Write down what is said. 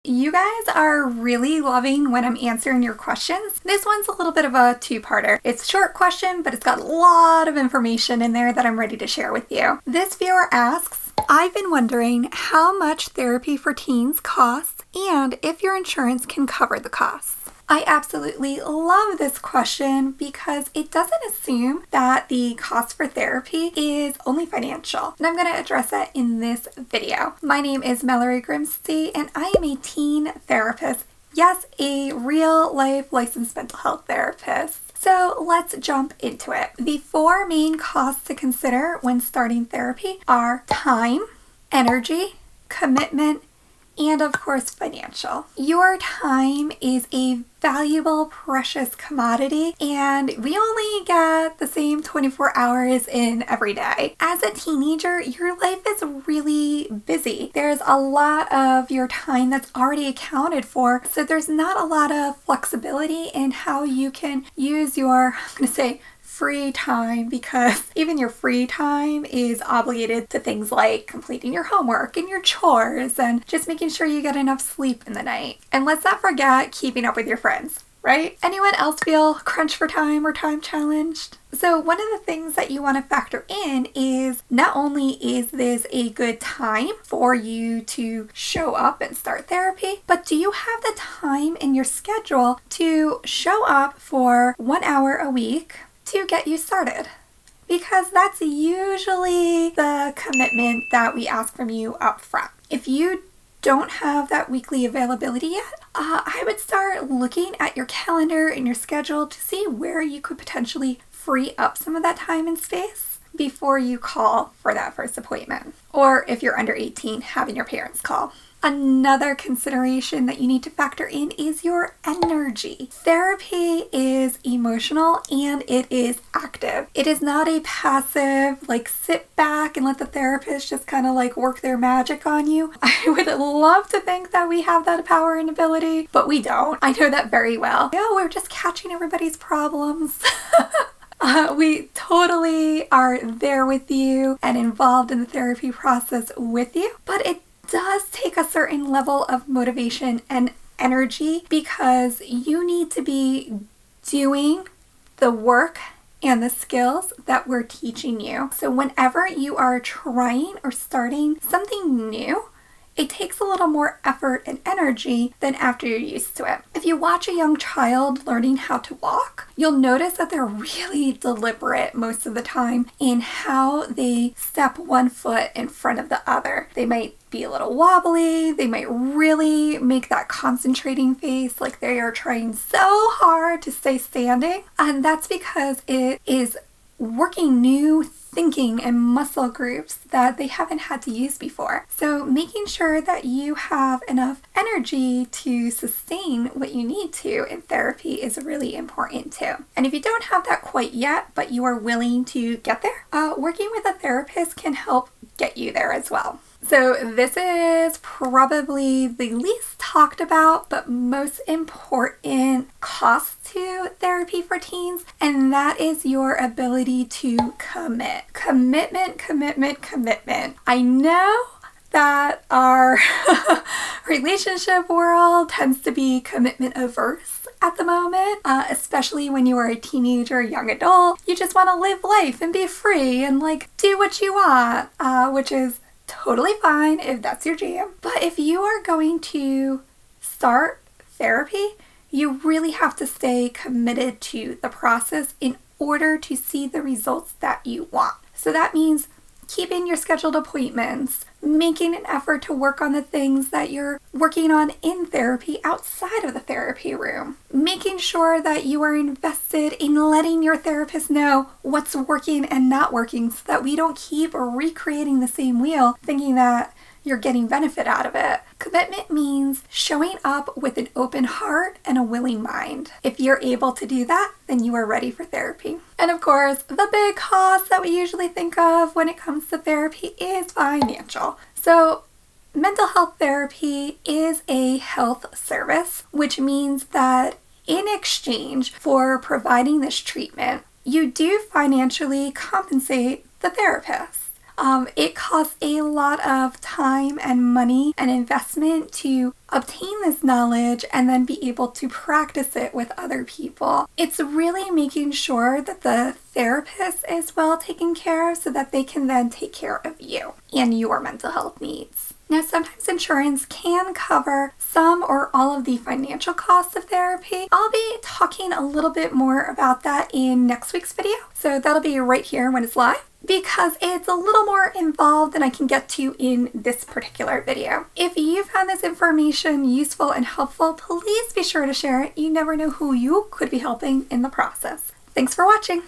You guys are really loving when I'm answering your questions. This one's a little bit of a two-parter. It's a short question, but it's got a lot of information in there that I'm ready to share with you. This viewer asks, I've been wondering how much therapy for teens costs and if your insurance can cover the costs. I absolutely love this question because it doesn't assume that the cost for therapy is only financial, and I'm going to address that in this video. My name is Mallory Grimsey, and I am a teen therapist. Yes, a real-life licensed mental health therapist. So let's jump into it. The four main costs to consider when starting therapy are time, energy, commitment, and of course financial. Your time is a valuable, precious commodity, and we only get the same 24 hours in every day. As a teenager, your life is really busy. There's a lot of your time that's already accounted for, so there's not a lot of flexibility in how you can use your, I'm gonna say, free time, because even your free time is obligated to things like completing your homework and your chores and just making sure you get enough sleep in the night. And let's not forget keeping up with your friends, right? Anyone else feel crunched for time or time challenged? So one of the things that you want to factor in is not only is this a good time for you to show up and start therapy, but do you have the time in your schedule to show up for 1 hour a week to get you started? Because that's usually the commitment that we ask from you up front. If you don't have that weekly availability yet, I would start looking at your calendar and your schedule to see where you could potentially free up some of that time and space before you call for that first appointment. Or if you're under 18, having your parents call. Another consideration that you need to factor in is your energy. Therapy is emotional and it is active. It is not a passive, like sit back and let the therapist just kind of like work their magic on you. I would love to think that we have that power and ability, but we don't. I know that very well. Yeah, we're just catching everybody's problems. We totally are there with you and involved in the therapy process with you, but it does take a certain level of motivation and energy because you need to be doing the work and the skills that we're teaching you. So whenever you are trying or starting something new, it takes a little more effort and energy than after you're used to it. If you watch a young child learning how to walk, you'll notice that they're really deliberate most of the time in how they step one foot in front of the other. They might be a little wobbly, they might really make that concentrating face like they are trying so hard to stay standing, and that's because it is working new thinking and muscle groups that they haven't had to use before. So making sure that you have enough energy to sustain what you need to in therapy is really important too. And if you don't have that quite yet, but you are willing to get there, working with a therapist can help get you there as well. So this is probably the least talked about but most important cost to therapy for teens, and that is your ability to commit. Commitment, commitment, commitment. I know that our relationship world tends to be commitment averse at the moment, especially when you are a teenager, young adult. You just want to live life and be free and like do what you want, which is totally fine if that's your jam. But if you are going to start therapy, you really have to stay committed to the process in order to see the results that you want. So that means keeping your scheduled appointments, making an effort to work on the things that you're working on in therapy outside of the therapy room, making sure that you are invested in letting your therapist know what's working and not working so that we don't keep recreating the same wheel thinking that you're getting benefit out of it. Commitment means showing up with an open heart and a willing mind. If you're able to do that, then you are ready for therapy. And of course, the big cost that we usually think of when it comes to therapy is financial. So mental health therapy is a health service, which means that in exchange for providing this treatment, you do financially compensate the therapist. It costs a lot of time and money and investment to obtain this knowledge and then be able to practice it with other people. It's really making sure that the therapist is well taken care of so that they can then take care of you and your mental health needs. Now, sometimes insurance can cover some or all of the financial costs of therapy. I'll be talking a little bit more about that in next week's video, so that'll be right here when it's live, because it's a little more involved than I can get to in this particular video. If you found this information useful and helpful, please be sure to share it. You never know who you could be helping in the process. Thanks for watching.